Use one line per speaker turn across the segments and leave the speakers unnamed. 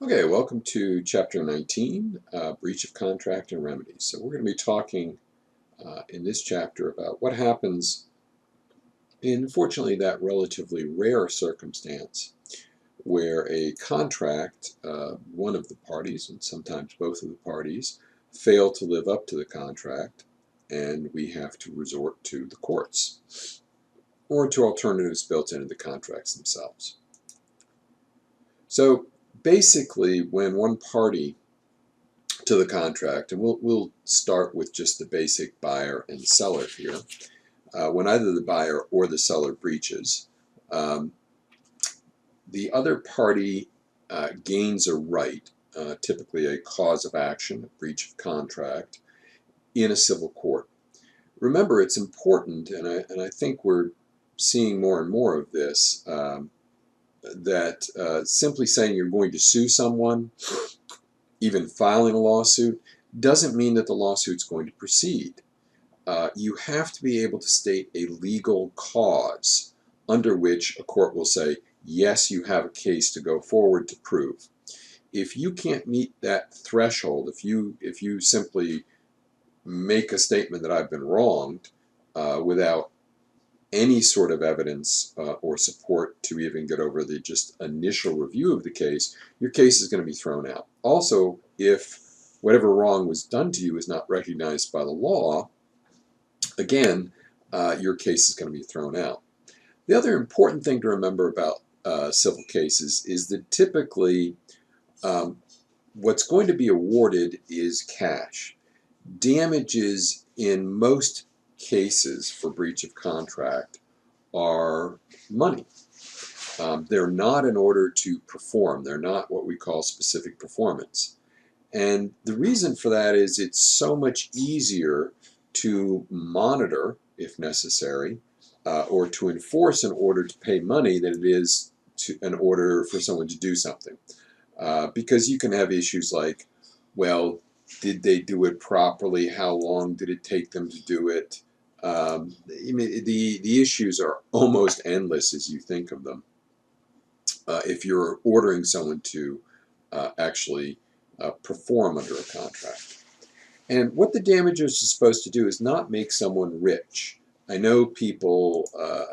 Okay, welcome to Chapter 19, Breach of Contract and Remedies. So we're going to be talking in this chapter about what happens in, fortunately, that relatively rare circumstance where a contract, one of the parties, and sometimes both of the parties, fail to live up to the contract, and we have to resort to the courts or to alternatives built into the contracts themselves. So basically, when one party to the contract, and we'll start with just the basic buyer and seller here. When either the buyer or the seller breaches, the other party gains a right, typically a cause of action, a breach of contract, in a civil court. Remember, it's important, and I think we're seeing more and more of this, that simply saying you're going to sue someone, even filing a lawsuit, doesn't mean that the lawsuit's going to proceed. You have to be able to state a legal cause under which a court will say, yes, you have a case to go forward to prove. If you can't meet that threshold, if you simply make a statement that I've been wronged without any sort of evidence or support to even get over the just initial review of the case, your case is going to be thrown out. Also, if whatever wrong was done to you is not recognized by the law, again, your case is going to be thrown out. The other important thing to remember about civil cases is that typically what's going to be awarded is cash. Damages in most cases for breach of contract are money. They're not in order to perform. They're not what we call specific performance. And the reason for that is it's so much easier to monitor, if necessary, or to enforce an order to pay money than it is an order for someone to do something. Because you can have issues like, well, did they do it properly? How long did it take them to do it? The issues are almost endless as you think of them. If you're ordering someone to actually perform under a contract. And what the damages are supposed to do is not make someone rich. I know people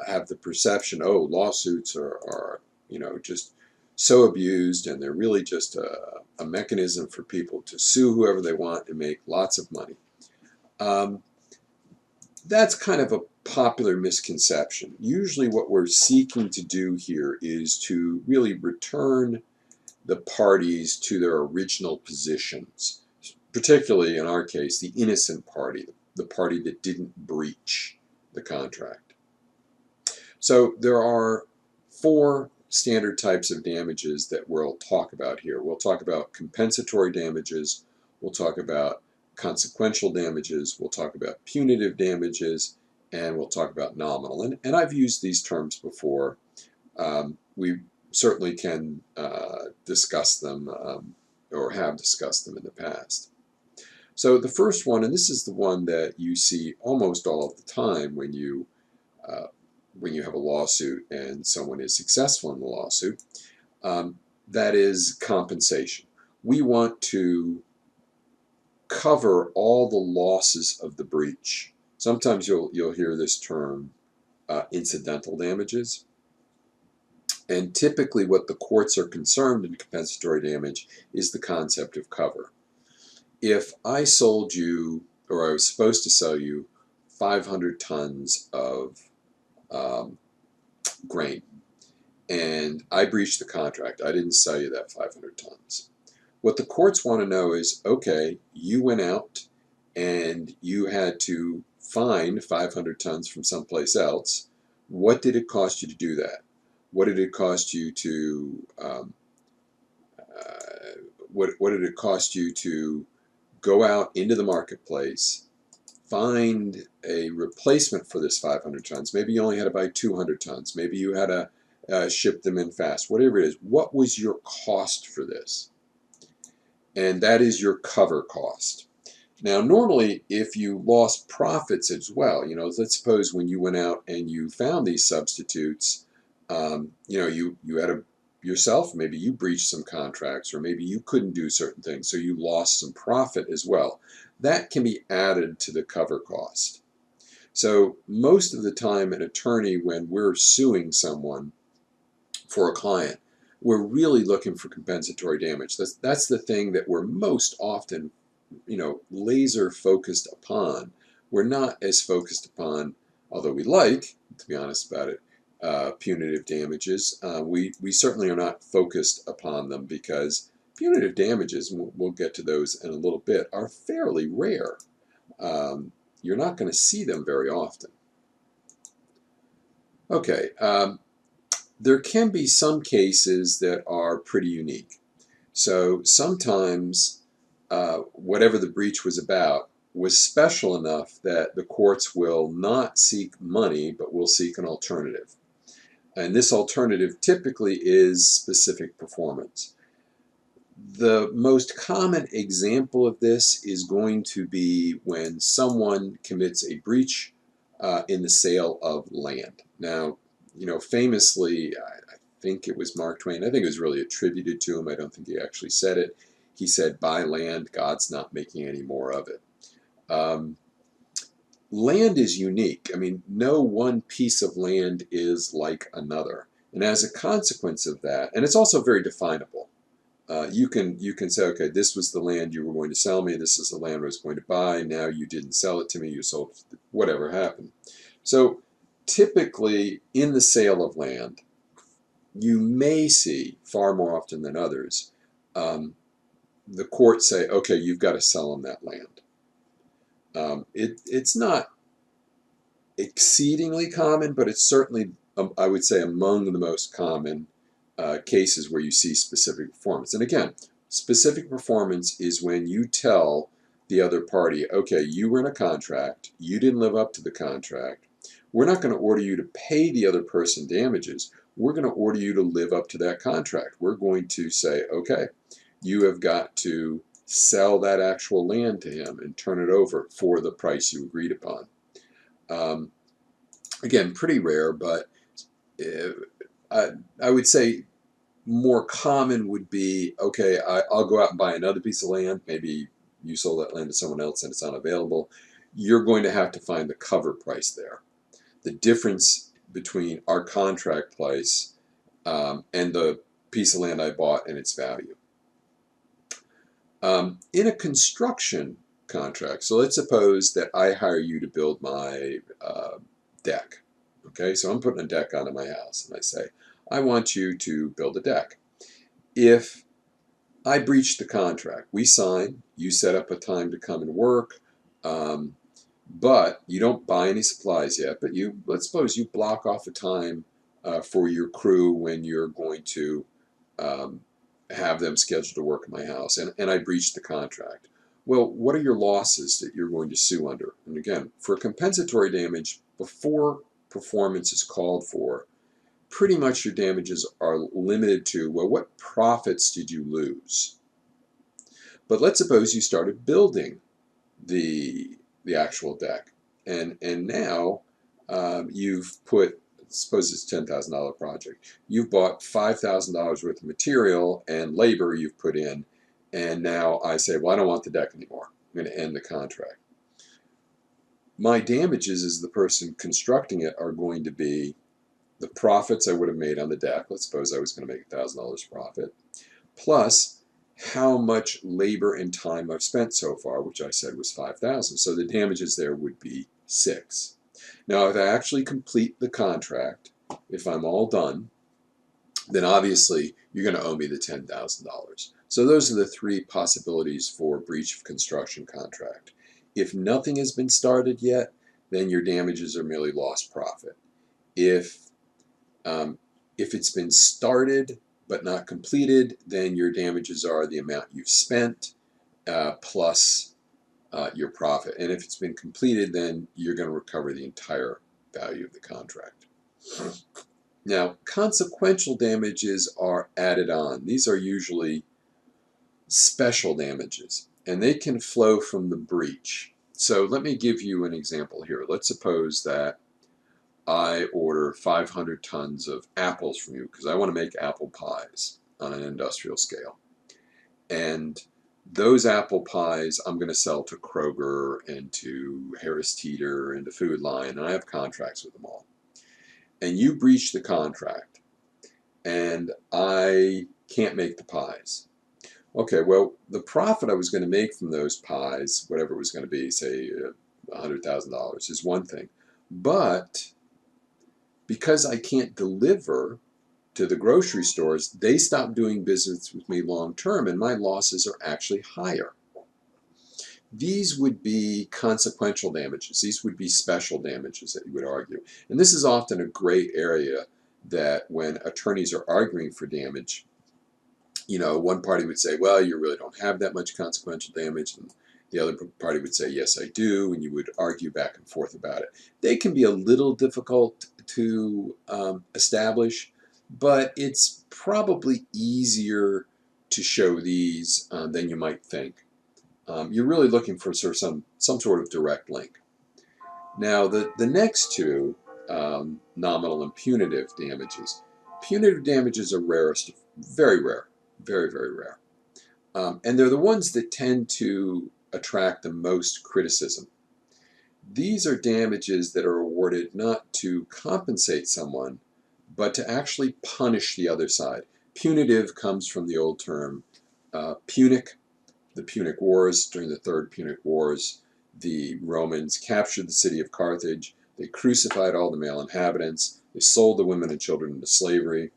have the perception, oh, lawsuits are just so abused, and they're really just a mechanism for people to sue whoever they want and make lots of money. That's kind of a popular misconception. Usually what we're seeking to do here is to really return the parties to their original positions, particularly in our case, the innocent party, the party that didn't breach the contract. So there are four standard types of damages that we'll talk about here. We'll talk about compensatory damages, we'll talk about consequential damages, we'll talk about punitive damages, and we'll talk about nominal. And I've used these terms before. We certainly can discuss them or have discussed them in the past. So the first one, and this is the one that you see almost all of the time when you have a lawsuit and someone is successful in the lawsuit, that is compensation. We want to cover all the losses of the breach. Sometimes you'll hear this term incidental damages. And typically what the courts are concerned in compensatory damage is the concept of cover. If I sold you, or I was supposed to sell you, 500 tons of grain, and I breached the contract, I didn't sell you that 500 tons. What the courts want to know is, okay, you went out and you had to find 500 tons from someplace else. What did it cost you to do that? What did it cost you to what did it cost you to go out into the marketplace, find a replacement for this 500 tons? Maybe you only had to buy 200 tons. Maybe you had to ship them in fast. Whatever it is, what was your cost for this? And that is your cover cost. Now, normally, if you lost profits as well, let's suppose when you went out and you found these substitutes, you had yourself, maybe you breached some contracts, or maybe you couldn't do certain things, so you lost some profit as well. That can be added to the cover cost. So most of the time, an attorney, when we're suing someone for a client, we're really looking for compensatory damage. That's the thing that we're most often, laser focused upon. We're not as focused upon, although we like, to be honest about it, punitive damages. We certainly are not focused upon them because punitive damages, and we'll get to those in a little bit, are fairly rare. You're not going to see them very often. Okay, there can be some cases that are pretty unique. So sometimes whatever the breach was about was special enough that the courts will not seek money, but will seek an alternative. And this alternative typically is specific performance. The most common example of this is going to be when someone commits a breach in the sale of land. Now, famously, I think it was Mark Twain. I think it was really attributed to him. I don't think he actually said it. He said, "Buy land, God's not making any more of it." Land is unique. I mean, no one piece of land is like another. And as a consequence of that, and it's also very definable. You can say, okay, this was the land you were going to sell me. This is the land I was going to buy. Now you didn't sell it to me. You sold it, whatever happened. So typically in the sale of land, you may see far more often than others, the court say, okay, you've got to sell them that land. It's not exceedingly common, but it's certainly, I would say, among the most common cases where you see specific performance. And again, specific performance is when you tell the other party, okay, you were in a contract, you didn't live up to the contract, we're not going to order you to pay the other person damages, we're going to order you to live up to that contract. We're going to say, okay, you have got to sell that actual land to him and turn it over for the price you agreed upon. Again, pretty rare, but I would say more common would be, okay, I'll go out and buy another piece of land. Maybe you sold that land to someone else and it's unavailable. You're going to have to find the cover price there. The difference between our contract price and the piece of land I bought and its value. In a construction contract, so let's suppose that I hire you to build my deck. Okay, so I'm putting a deck onto my house and I say, I want you to build a deck. If I breach the contract, we sign, you set up a time to come and work, but you don't buy any supplies yet, but let's suppose you block off a time for your crew when you're going to have them scheduled to work at my house, and I breach the contract. Well, what are your losses that you're going to sue under? And again, for compensatory damage, before performance is called for, pretty much your damages are limited to, well, what profits did you lose? But let's suppose you started building the actual deck, and now you've put, suppose it's a $10,000 project. You've bought $5,000 worth of material and labor you've put in, and now I say, well, I don't want the deck anymore. I'm going to end the contract. My damages as the person constructing it are going to be the profits I would have made on the deck. Let's suppose I was going to make $1,000 profit, plus how much labor and time I've spent so far, which I said was $5,000. So the damages there would be $6,000. Now, if I actually complete the contract, if I'm all done, then obviously you're going to owe me the $10,000. So those are the three possibilities for breach of construction contract. If nothing has been started yet, then your damages are merely lost profit. If it's been started but not completed, then your damages are the amount you've spent plus your profit. And if it's been completed, then you're going to recover the entire value of the contract. Now, consequential damages are added on. These are usually special damages, and they can flow from the breach. So let me give you an example here. Let's suppose that I order 500 tons of apples from you because I want to make apple pies on an industrial scale. And those apple pies I'm going to sell to Kroger and to Harris Teeter and to Food Lion, and I have contracts with them all. And you breach the contract, and I can't make the pies. Okay, well, the profit I was going to make from those pies, whatever it was going to be, say $100,000, is one thing. But because I can't deliver to the grocery stores, they stop doing business with me long term, and my losses are actually higher. These would be consequential damages. These would be special damages that you would argue. And this is often a gray area that when attorneys are arguing for damage, one party would say, well, you really don't have that much consequential damage, and the other party would say, yes, I do, and you would argue back and forth about it. They can be a little difficult to establish, but it's probably easier to show these than you might think. You're really looking for sort of some sort of direct link. Now, the next two, nominal and punitive damages. Punitive damages are rarest, very rare, very, very rare. And they're the ones that tend to attract the most criticism. These are damages that are awarded not to compensate someone, but to actually punish the other side. Punitive comes from the old term Punic, the Punic Wars. During the Third Punic Wars, the Romans captured the city of Carthage. They crucified all the male inhabitants. They sold the women and children into slavery.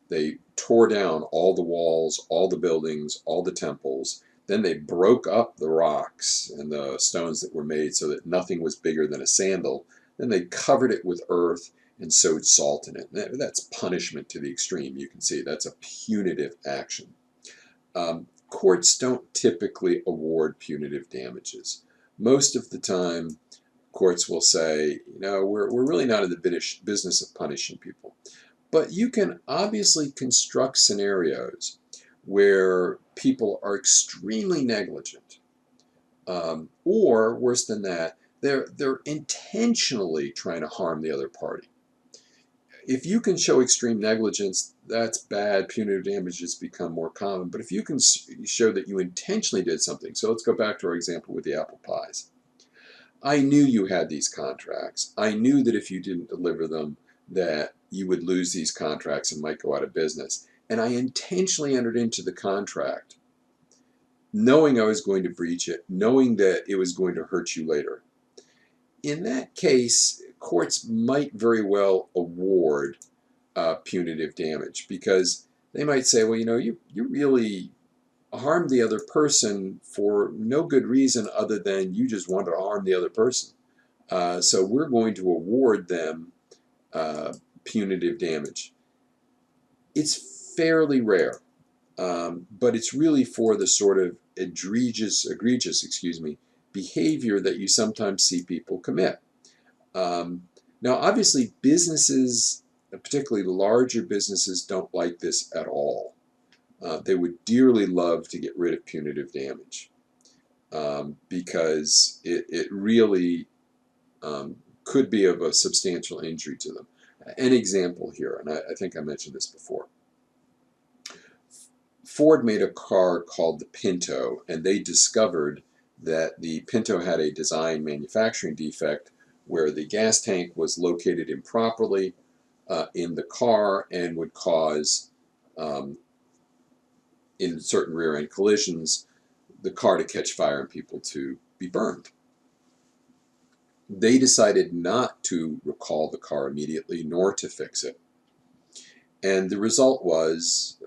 They tore down all the walls, all the buildings, all the temples. Then they broke up the rocks and the stones that were made so that nothing was bigger than a sandal. Then they covered it with earth and sowed salt in it. That's punishment to the extreme. You can see that's a punitive action. Courts don't typically award punitive damages. Most of the time, courts will say, we're really not in the business of punishing people. But you can obviously construct scenarios where people are extremely negligent, or worse than that, they're intentionally trying to harm the other party. If you can show extreme negligence, that's bad. Punitive damages become more common. But if you can show that you intentionally did something, so let's go back to our example with the apple pies. I knew you had these contracts. I knew that if you didn't deliver them, that you would lose these contracts and might go out of business. And I intentionally entered into the contract knowing I was going to breach it, knowing that it was going to hurt you later. In that case, courts might very well award punitive damage because they might say, well, you really harmed the other person for no good reason other than you just wanted to harm the other person. So we're going to award them punitive damage. It's fairly rare, but it's really for the sort of egregious behavior that you sometimes see people commit. Now, obviously, businesses, particularly larger businesses, don't like this at all. They would dearly love to get rid of punitive damage because it really could be of a substantial injury to them. An example here, and I think I mentioned this before. Ford made a car called the Pinto, and they discovered that the Pinto had a design manufacturing defect where the gas tank was located improperly in the car and would cause, in certain rear-end collisions, the car to catch fire and people to be burned. They decided not to recall the car immediately nor to fix it. And the result was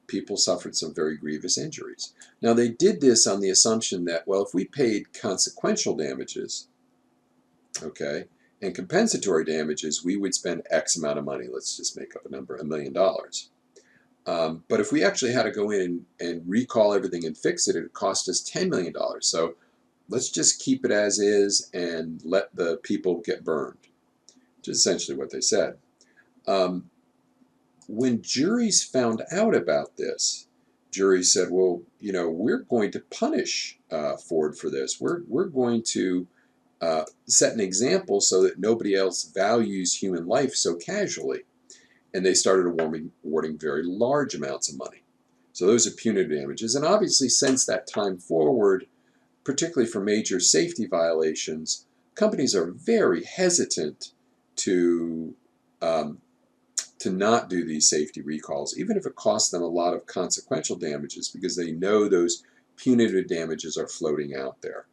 people suffered some very grievous injuries. Now, they did this on the assumption that, well, if we paid consequential damages, okay, and compensatory damages, we would spend X amount of money. Let's just make up a number, $1 million. But if we actually had to go in and recall everything and fix it, it would cost us $10 million. So let's just keep it as is and let the people get burned, which is essentially what they said. When juries found out about this, juries said, well, we're going to punish Ford for this. We're going to set an example so that nobody else values human life so casually. And they started awarding very large amounts of money. So those are punitive damages. And obviously, since that time forward, particularly for major safety violations, companies are very hesitant to not do these safety recalls, even if it costs them a lot of consequential damages, because they know those punitive damages are floating out there.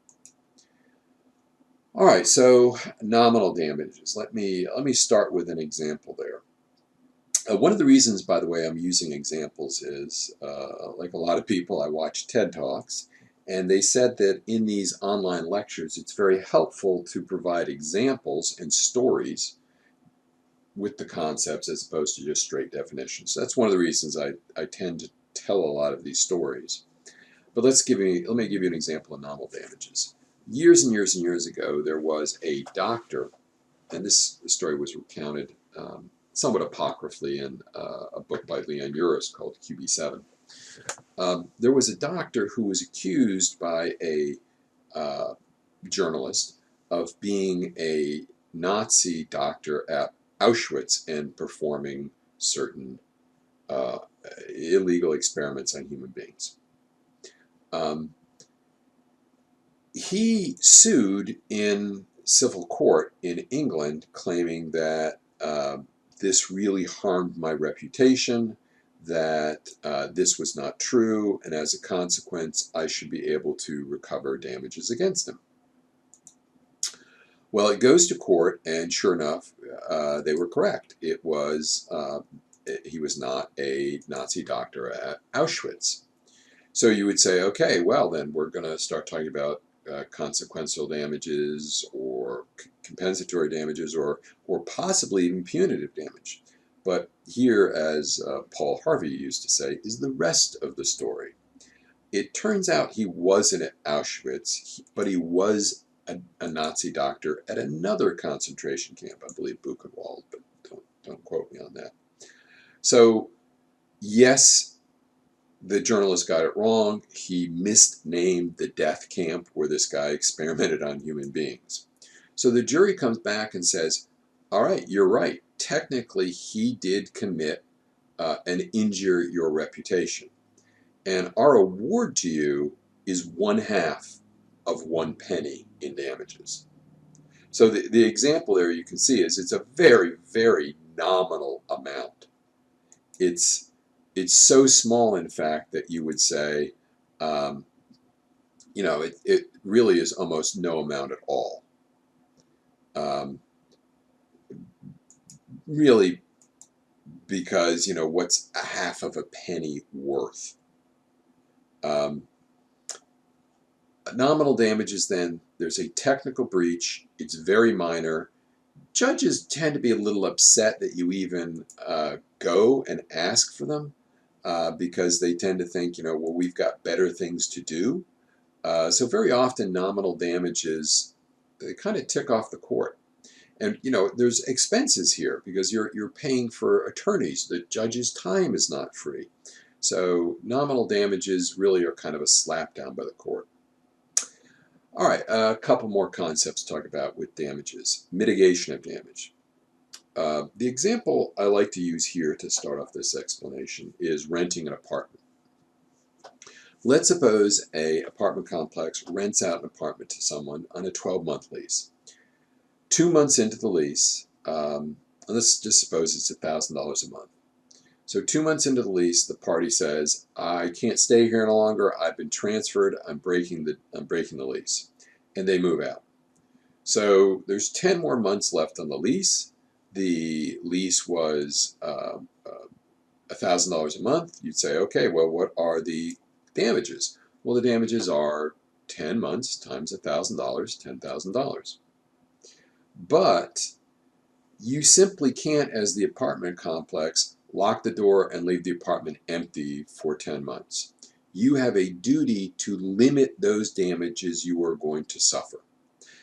All right, so nominal damages. Let me start with an example there. One of the reasons, by the way, I'm using examples is, like a lot of people, I watch TED Talks, and they said that in these online lectures, it's very helpful to provide examples and stories with the concepts as opposed to just straight definitions. So that's one of the reasons I tend to tell a lot of these stories. But let me give you an example of nominal damages. Years and years and years ago, there was a doctor, and this story was recounted somewhat apocryphally in a book by Leon Uris called QB7. There was a doctor who was accused by a journalist of being a Nazi doctor at Auschwitz and performing certain illegal experiments on human beings. He sued in civil court in England, claiming that this really harmed my reputation, that this was not true, and as a consequence, I should be able to recover damages against him. Well, it goes to court, and sure enough, they were correct. He was not a Nazi doctor at Auschwitz. So you would say, okay, well then we're going to start talking about consequential damages or compensatory damages or possibly even punitive damage. But here, as Paul Harvey used to say, is the rest of the story. It turns out he wasn't at Auschwitz, but he was a Nazi doctor at another concentration camp, I believe Buchenwald, but don't quote me on that. So yes, the journalist got it wrong. He misnamed the death camp where this guy experimented on human beings. So the jury comes back and says, all right, you're right. Technically, he did commit and injure your reputation. And our award to you is 1/2 of 1 penny in damages. So the example there you can see is it's a very, very nominal amount. It's so small, in fact, that you would say, it really is almost no amount at all. Really, because, what's 1/2 of a penny worth? Nominal damages, then, there's a technical breach. It's very minor. Judges tend to be a little upset that you even go and ask for them because they tend to think, well, we've got better things to do. So very often nominal damages, they kind of tick off the court. And there's expenses here because you're paying for attorneys. The judge's time is not free. So nominal damages really are kind of a slap down by the court. All right, a couple more concepts to talk about with damages. Mitigation of damage. The example I like to use here to start off this explanation is renting an apartment. Let's suppose an apartment complex rents out an apartment to someone on a 12-month lease. 2 months into the lease, let's just suppose it's $1,000 a month. So 2 months into the lease, the party says, I can't stay here no longer. I've been transferred. I'm breaking the lease. And they move out. So there's 10 more months left on the lease. The lease was $1,000 a month. You'd say, okay, well, what are the damages? Well, the damages are 10 months times $1,000, $10,000. But you simply can't, as the apartment complex, lock the door and leave the apartment empty for 10 months. You have a duty to limit those damages you are going to suffer.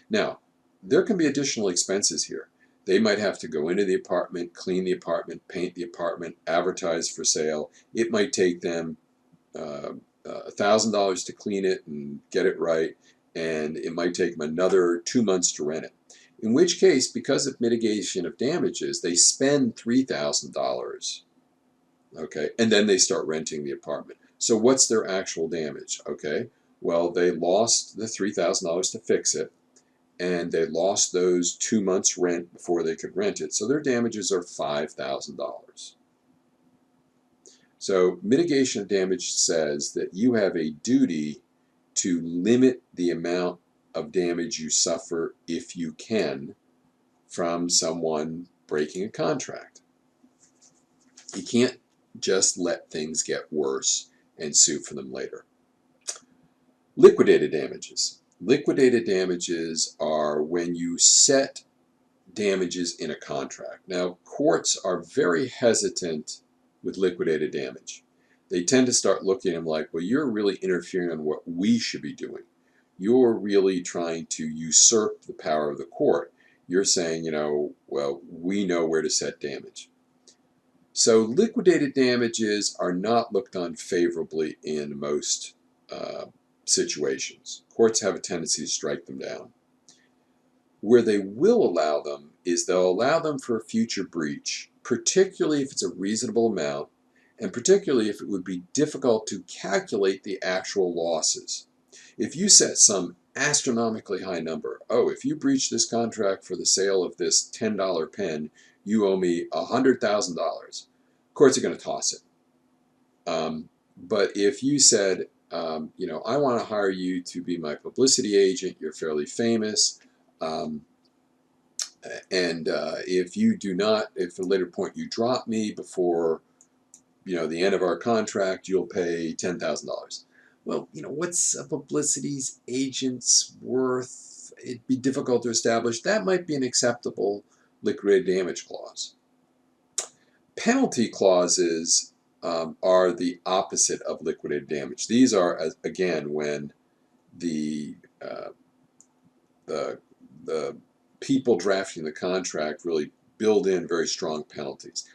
Now, there can be additional expenses here. They might have to go into the apartment, clean the apartment, paint the apartment, advertise for sale. It might take them $1,000 to clean it and get it right. and it might take them another 2 months to rent it. In which case, because of mitigation of damages, they spend $3,000, okay, and then they start renting the apartment. So what's their actual damage? Okay, well, they lost the $3,000 to fix it, and they lost those 2 months rent before they could rent it. So their damages are $5,000. So mitigation of damage says that you have a duty to limit the amount of damage you suffer, if you can, from someone breaking a contract. You can't just let things get worse and sue for them later. Liquidated damages. Liquidated damages are when you set damages in a contract. Now, courts are very hesitant with liquidated damage. They tend to start looking at them like, well, you're really interfering on what we should be doing. You're really trying to usurp the power of the court. You're saying, well, we know where to set damage. So liquidated damages are not looked on favorably in most situations. Courts have a tendency to strike them down. Where they will allow them is they'll allow them for a future breach, particularly if it's a reasonable amount, and particularly if it would be difficult to calculate the actual losses. If you set some astronomically high number, if you breach this contract for the sale of this $10 pen, you owe me $100,000. Courts are going to toss it. But if you said, I want to hire you to be my publicity agent, you're fairly famous, and if you do not, if at a later point you drop me before, the end of our contract, you'll pay $10,000. Well, what's a publicity agent's worth? It'd be difficult to establish. That might be an acceptable liquidated damage clause. Penalty clauses are the opposite of liquidated damage. These are, again, when the people drafting the contract really build in very strong penalties.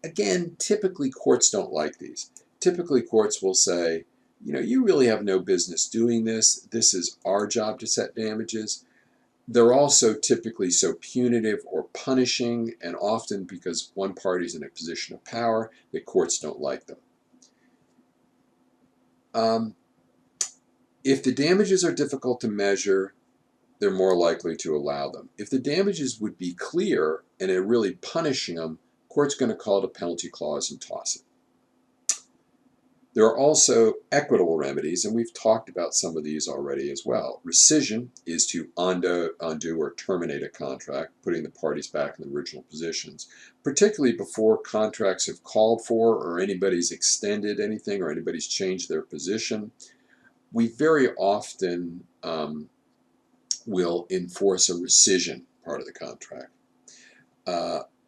Again, typically courts don't like these. Typically courts will say, you really have no business doing this. This is our job to set damages. They're also typically so punitive or punishing, and often because one party's in a position of power, that courts don't like them. If the damages are difficult to measure, they're more likely to allow them. If the damages would be clear and are really punishing them, court's going to call it a penalty clause and toss it. There are also equitable remedies, and we've talked about some of these already as well. Rescission is to undo or terminate a contract, putting the parties back in the original positions, particularly before contracts have called for or anybody's extended anything or anybody's changed their position. We very often will enforce a rescission part of the contract.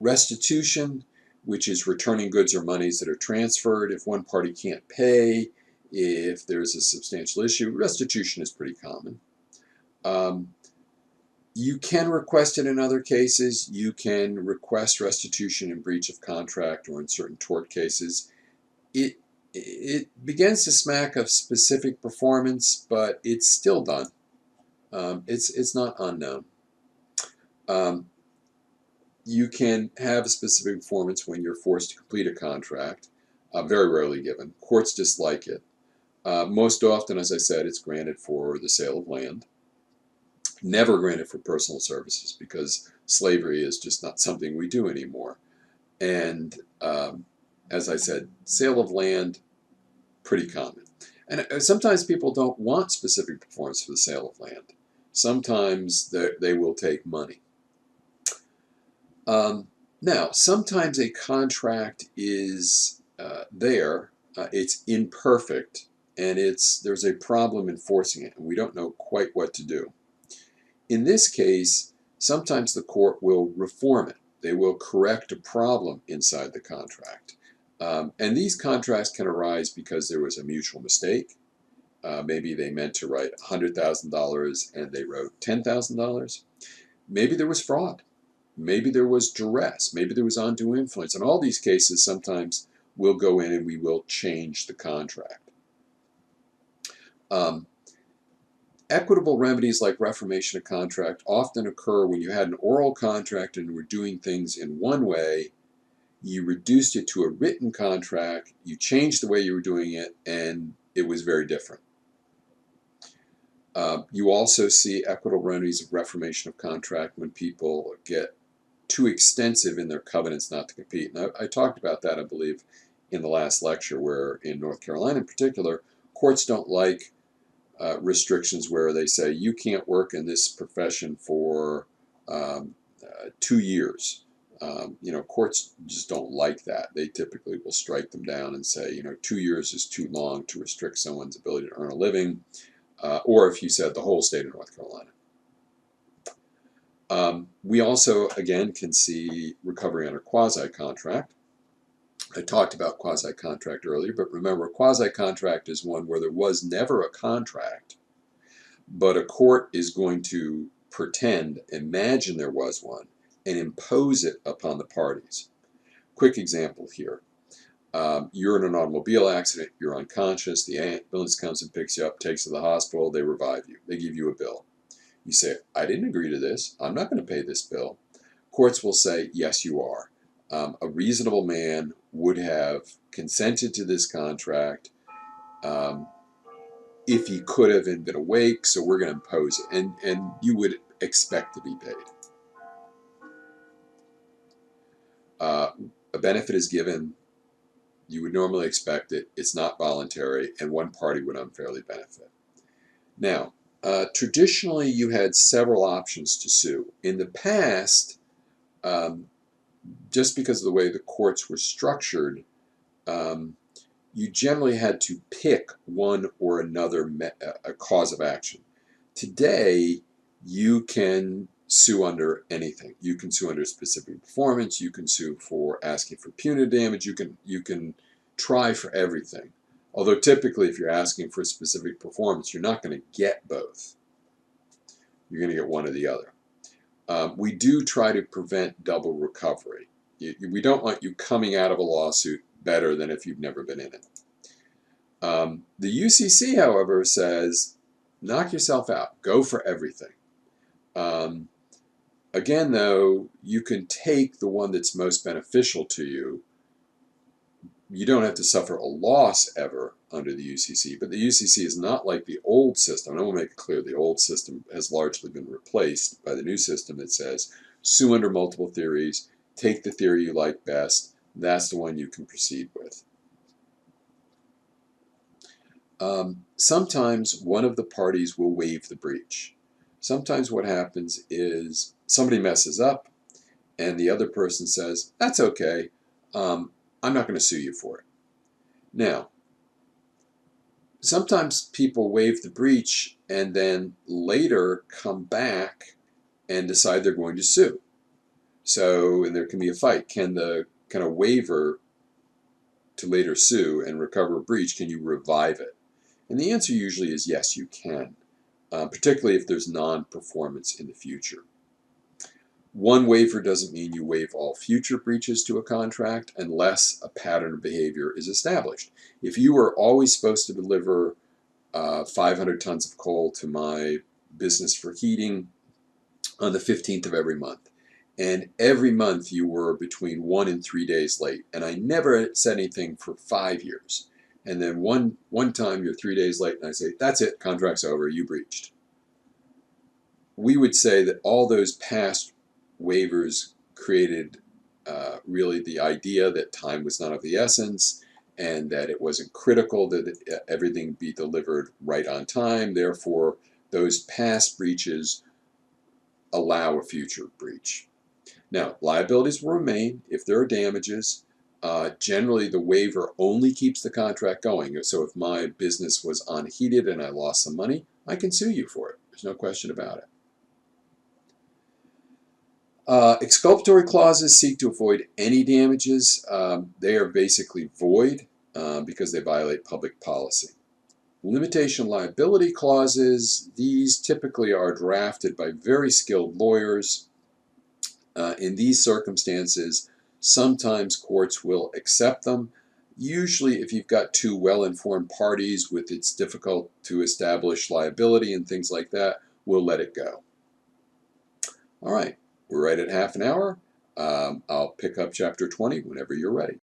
Restitution, which is returning goods or monies that are transferred. If one party can't pay, if there's a substantial issue, restitution is pretty common. You can request it in other cases. You can request restitution in breach of contract or in certain tort cases. It begins to smack of specific performance, but it's still done. It's not unknown. You can have a specific performance when you're forced to complete a contract, very rarely given. Courts dislike it. Most often, as I said, it's granted for the sale of land. Never granted for personal services, because slavery is just not something we do anymore. And as I said, sale of land, pretty common. And sometimes people don't want specific performance for the sale of land. Sometimes they will take money. Now, sometimes a contract is it's imperfect, and there's a problem enforcing it, and we don't know quite what to do. In this case, sometimes the court will reform it. They will correct a problem inside the contract. And these contracts can arise because there was a mutual mistake. Maybe they meant to write $100,000 and they wrote $10,000. Maybe there was fraud. Maybe there was duress. Maybe there was undue influence. In all these cases, sometimes we'll go in and we will change the contract. Equitable remedies like reformation of contract often occur when you had an oral contract and were doing things in one way. You reduced it to a written contract, you changed the way you were doing it, and it was very different. You also see equitable remedies of reformation of contract when people get too extensive in their covenants not to compete. And I talked about that, I believe, in the last lecture, where in North Carolina in particular, courts don't like restrictions where they say you can't work in this profession for 2 years. Courts just don't like that. They typically will strike them down and say, 2 years is too long to restrict someone's ability to earn a living, or if you said the whole state of North Carolina. We also, again, can see recovery under quasi-contract. I talked about quasi-contract earlier, but remember, quasi-contract is one where there was never a contract, but a court is going to imagine there was one, and impose it upon the parties. Quick example here. You're in an automobile accident, you're unconscious, the ambulance comes and picks you up, takes you to the hospital, they revive you, they give you a bill. You say, I didn't agree to this, I'm not going to pay this bill. Courts will say, yes, you are. A reasonable man would have consented to this contract if he could have and been awake, so we're going to impose it. And you would expect to be paid. A benefit is given, you would normally expect it, it's not voluntary, and one party would unfairly benefit. Now, traditionally you had several options to sue. In the past, just because of the way the courts were structured, you generally had to pick one or another a cause of action. Today, you can sue under anything. You can sue under specific performance. You can sue for asking for punitive damage. You can try for everything. Although typically, if you're asking for a specific performance, you're not going to get both. You're going to get one or the other. We do try to prevent double recovery. We don't want you coming out of a lawsuit better than if you've never been in it. The UCC, however, says, knock yourself out. Go for everything. Again, though, you can take the one that's most beneficial to you. You don't have to suffer a loss ever under the UCC, but the UCC is not like the old system. And I will make it clear the old system has largely been replaced by the new system that says sue under multiple theories, take the theory you like best, that's the one you can proceed with. Sometimes one of the parties will waive the breach. Sometimes what happens is somebody messes up and the other person says, that's okay, I'm not going to sue you for it. Now, sometimes people waive the breach and then later come back and decide they're going to sue. So, and there can be a fight. Can the kind of waiver to later sue and recover a breach, can you revive it? And the answer usually is yes, you can, particularly if there's non-performance in the future. One waiver doesn't mean you waive all future breaches to a contract unless a pattern of behavior is established. If you were always supposed to deliver 500 tons of coal to my business for heating on the 15th of every month, and every month you were between 1 and 3 days late, and I never said anything for 5 years, and then one time you're 3 days late and I say, that's it, contract's over, you breached. We would say that all those past waivers created really the idea that time was not of the essence and that it wasn't critical that everything be delivered right on time. Therefore, those past breaches allow a future breach. Now, liabilities will remain if there are damages. Generally, the waiver only keeps the contract going. So if my business was unheated and I lost some money, I can sue you for it. There's no question about it. Exculpatory clauses seek to avoid any damages. They are basically void because they violate public policy. Limitation liability clauses, these typically are drafted by very skilled lawyers. In these circumstances, sometimes courts will accept them. Usually, if you've got two well-informed parties with it's difficult to establish liability and things like that, we'll let it go. All right, we're right at half an hour. I'll pick up chapter 20 whenever you're ready.